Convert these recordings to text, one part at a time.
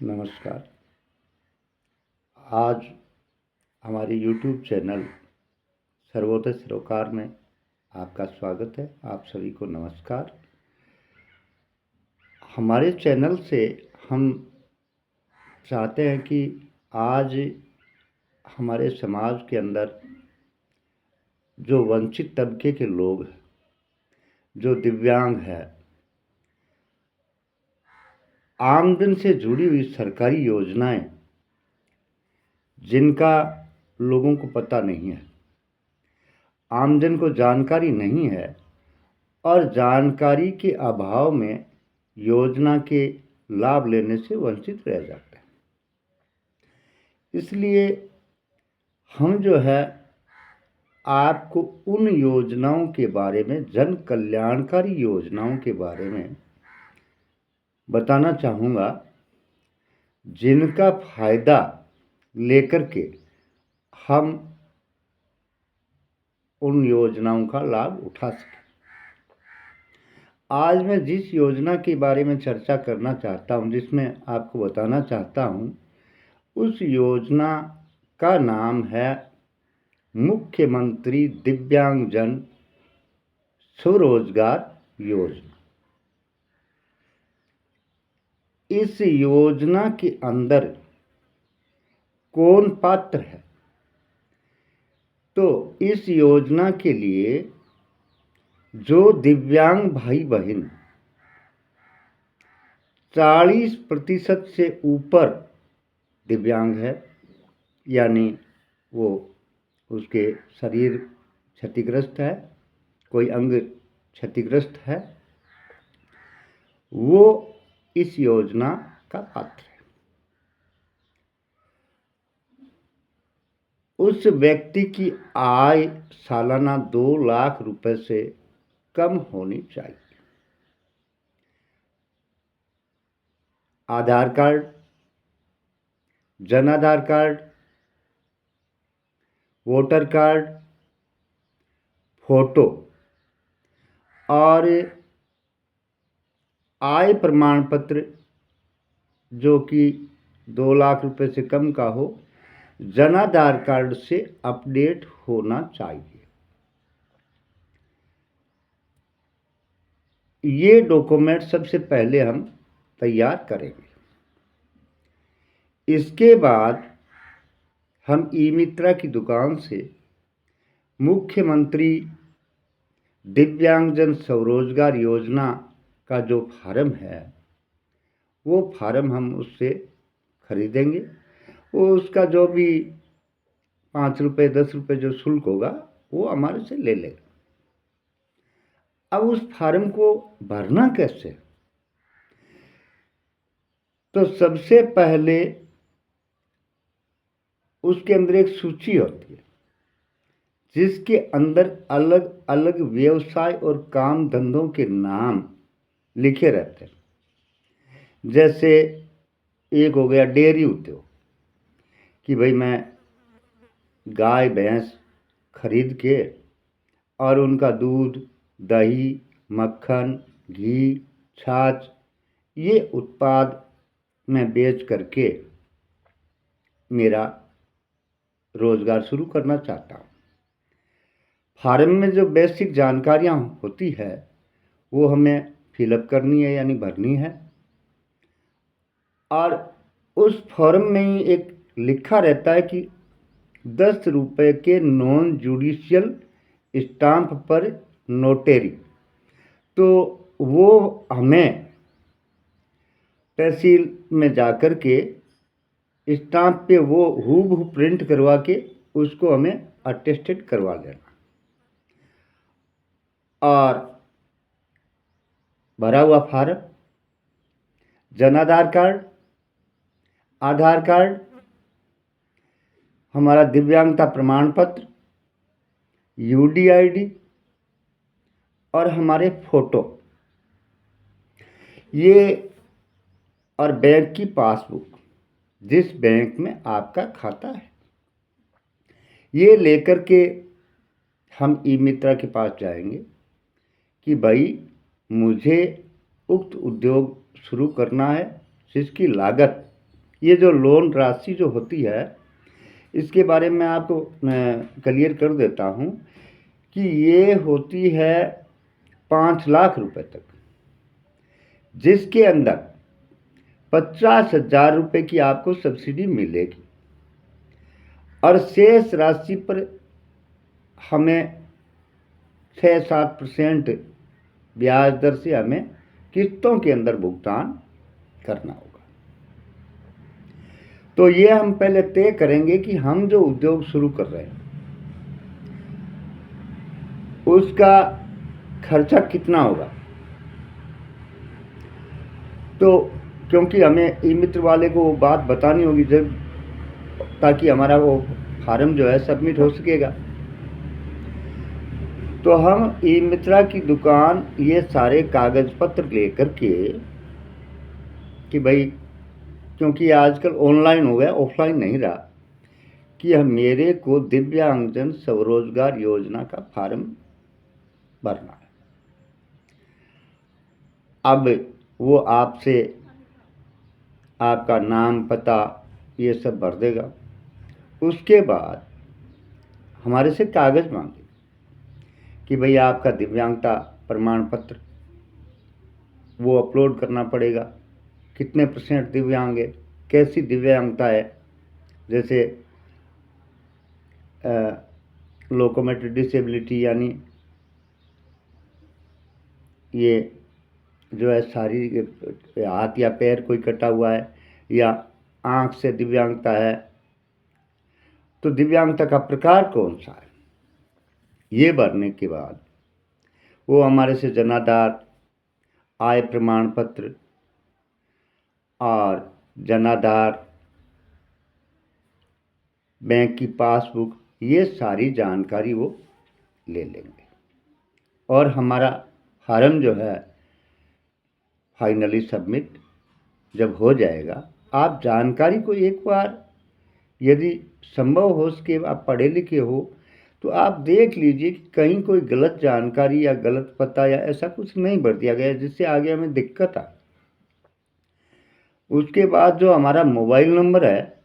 नमस्कार। आज हमारे YouTube चैनल सर्वोदय सरोकार में आपका स्वागत है। आप सभी को नमस्कार। हमारे चैनल से हम चाहते हैं कि आज हमारे समाज के अंदर जो वंचित तबके के लोग हैं, जो दिव्यांग हैं, आमदन से जुड़ी हुई सरकारी योजनाएं जिनका लोगों को पता नहीं है, आमजन को जानकारी नहीं है और जानकारी के अभाव में योजना के लाभ लेने से वंचित रह जाते हैं। इसलिए हम जो है आपको उन योजनाओं के बारे में, जन कल्याणकारी योजनाओं के बारे में बताना चाहूँगा, जिनका फायदा लेकर के हम उन योजनाओं का लाभ उठा सकें। आज मैं जिस योजना के बारे में चर्चा करना चाहता हूं, जिसमें आपको बताना चाहता हूं, उस योजना का नाम है मुख्यमंत्री दिव्यांगजन स्वरोजगार योजना। इस योजना के अंदर कौन पात्र है? तो इस योजना के लिए जो दिव्यांग भाई बहन 40% से ऊपर दिव्यांग है, यानी वो उसके शरीर क्षतिग्रस्त है, कोई अंग क्षतिग्रस्त है, वो इस योजना का पात्र है। उस व्यक्ति की आय सालाना 2 लाख रुपए से कम होनी चाहिए। आधार card, Jan Aadhaar card, voter card, photo और आय प्रमाण पत्र जो कि 2 लाख रुपए से कम का हो, जन आधार कार्ड से अपडेट होना चाहिए। ये डॉक्यूमेंट सबसे पहले हम तैयार करेंगे। इसके बाद हम ई मित्रा की दुकान से मुख्यमंत्री दिव्यांगजन स्वरोजगार योजना का जो फार्म है, वो फार्म हम उससे खरीदेंगे। वो उसका जो भी 5 रुपये 10 रुपये जो शुल्क होगा, वो हमारे से ले लेगा। अब उस फार्म को भरना कैसे? तो सबसे पहले उसके अंदर एक सूची होती है, जिसके अंदर अलग अलग व्यवसाय और काम धंधों के नाम लिखे रहते हैं। जैसे एक हो गया डेयरी उद्योग, कि भाई मैं गाय भैंस खरीद के और उनका दूध, दही, मक्खन, घी, छाछ, ये उत्पाद मैं बेच करके मेरा रोजगार शुरू करना चाहता हूँ। फार्म में जो बेसिक जानकारियाँ होती है, वो हमें फिलअप करनी है, यानी भरनी है। और उस फॉर्म में ही एक लिखा रहता है कि 10 रुपये के नॉन जुडिशियल स्टाम्प पर नोटेरी। तो वो हमें तहसील में जाकर के स्टाम्प पे वो हूबहू प्रिंट करवा के उसको हमें अटेस्टेड करवा लेना। और भरा हुआ फार्म, जन आधार कार्ड, आधार कार्ड, हमारा दिव्यांगता प्रमाण पत्र, UDID और हमारे फोटो, ये और बैंक की पासबुक, जिस बैंक में आपका खाता है, ये लेकर के हम ई मित्रा के पास जाएंगे कि भाई मुझे उक्त उद्योग शुरू करना है, जिसकी लागत ये जो लोन राशि जो होती है, इसके बारे में आपको क्लियर कर देता हूँ कि ये होती है 5 लाख रुपए तक, जिसके अंदर 50,000 रुपये की आपको सब्सिडी मिलेगी और शेष राशि पर हमें 6-7% ब्याज दर से हमें किस्तों के अंदर भुगतान करना होगा। तो ये हम पहले तय करेंगे कि हम जो उद्योग शुरू कर रहे हैं उसका खर्चा कितना होगा। तो क्योंकि हमें ई मित्र वाले को वो बात बतानी होगी जब, ताकि हमारा वो फार्म जो है सबमिट हो सकेगा। तो हम ई मित्रा की दुकान ये सारे कागज पत्र लेकर के, कि भाई क्योंकि आजकल ऑनलाइन हो गया, ऑफलाइन नहीं रहा, कि मेरे को दिव्यांगजन स्वरोजगार योजना का फार्म भरना है। अब वो आपसे आपका नाम पता ये सब भर देगा। उसके बाद हमारे से कागज़ मांगे कि भाई आपका दिव्यांगता प्रमाण पत्र वो अपलोड करना पड़ेगा, कितने % दिव्यांग है, कैसी दिव्यांगता है, जैसे लोकोमोटर डिसेबिलिटी यानी ये जो है सारी हाथ या पैर कोई कटा हुआ है, या आँख से दिव्यांगता है, तो दिव्यांगता का प्रकार कौन सा है, ये भरने के बाद वो हमारे से जनाधार, आय प्रमाण पत्र और जनाधार, बैंक की पासबुक, ये सारी जानकारी वो ले लेंगे और हमारा फार्म जो है फाइनली सबमिट जब हो जाएगा, आप जानकारी को एक बार यदि संभव हो सके, आप पढ़े लिखे हो तो आप देख लीजिए कि कहीं कोई गलत जानकारी या गलत पता या ऐसा कुछ नहीं भर दिया गया जिससे आगे हमें दिक्कत आए। उसके बाद जो हमारा मोबाइल नंबर है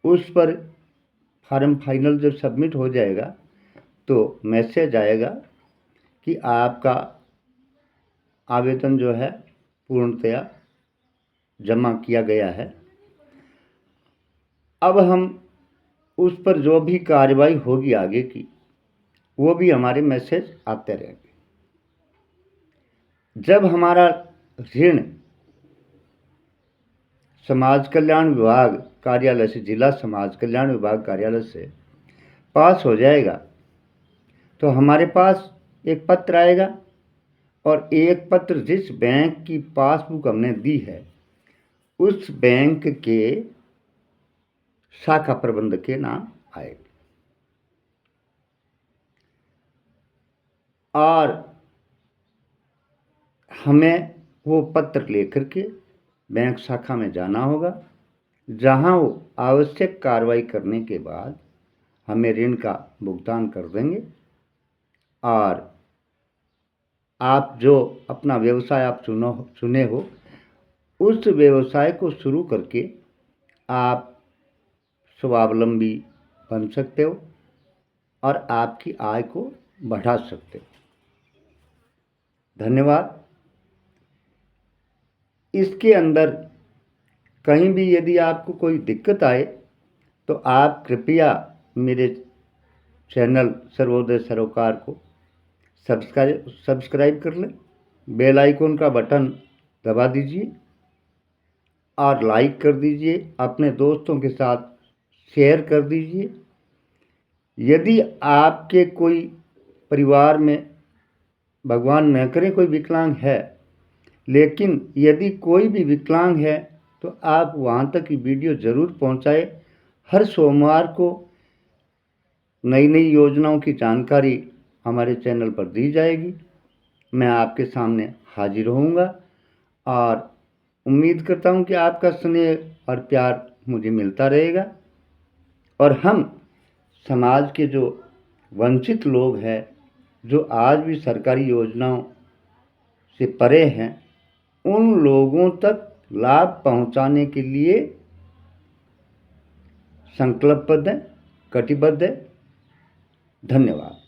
उस पर फार्म फाइनल जब सबमिट हो जाएगा तो मैसेज आएगा कि आपका आवेदन जो है पूर्णतया जमा किया गया है। अब हम उस पर जो भी कार्रवाई होगी आगे की, वो भी हमारे मैसेज आते रहेंगे। जब हमारा ऋण समाज कल्याण विभाग कार्यालय से, जिला समाज कल्याण विभाग कार्यालय से पास हो जाएगा तो हमारे पास एक पत्र आएगा और एक पत्र जिस बैंक की पासबुक हमने दी है उस बैंक के शाखा प्रबंधक के नाम आएगा और हमें वो पत्र लेकर के बैंक शाखा में जाना होगा, जहां वो आवश्यक कार्रवाई करने के बाद हमें ऋण का भुगतान कर देंगे और आप जो अपना व्यवसाय आप चुने हो उस व्यवसाय को शुरू करके आप स्वावलंबी बन सकते हो और आपकी आय को बढ़ा सकते हो। धन्यवाद। इसके अंदर कहीं भी यदि आपको कोई दिक्कत आए तो आप कृपया मेरे चैनल सर्वोदय सरोकार को सब्सक्राइब कर लें, बेल आइकन का बटन दबा दीजिए और लाइक कर दीजिए, अपने दोस्तों के साथ शेयर कर दीजिए। यदि आपके कोई परिवार में, भगवान न करे कोई विकलांग है, लेकिन यदि कोई भी विकलांग है तो आप वहाँ तक की वीडियो ज़रूर पहुँचाए। हर सोमवार को नई नई योजनाओं की जानकारी हमारे चैनल पर दी जाएगी। मैं आपके सामने हाजिर होऊंगा और उम्मीद करता हूं कि आपका स्नेह और प्यार मुझे मिलता रहेगा और हम समाज के जो वंचित लोग हैं, जो आज भी सरकारी योजनाओं से परे हैं, उन लोगों तक लाभ पहुंचाने के लिए संकल्पबद्ध है, कटिबद्ध है। धन्यवाद।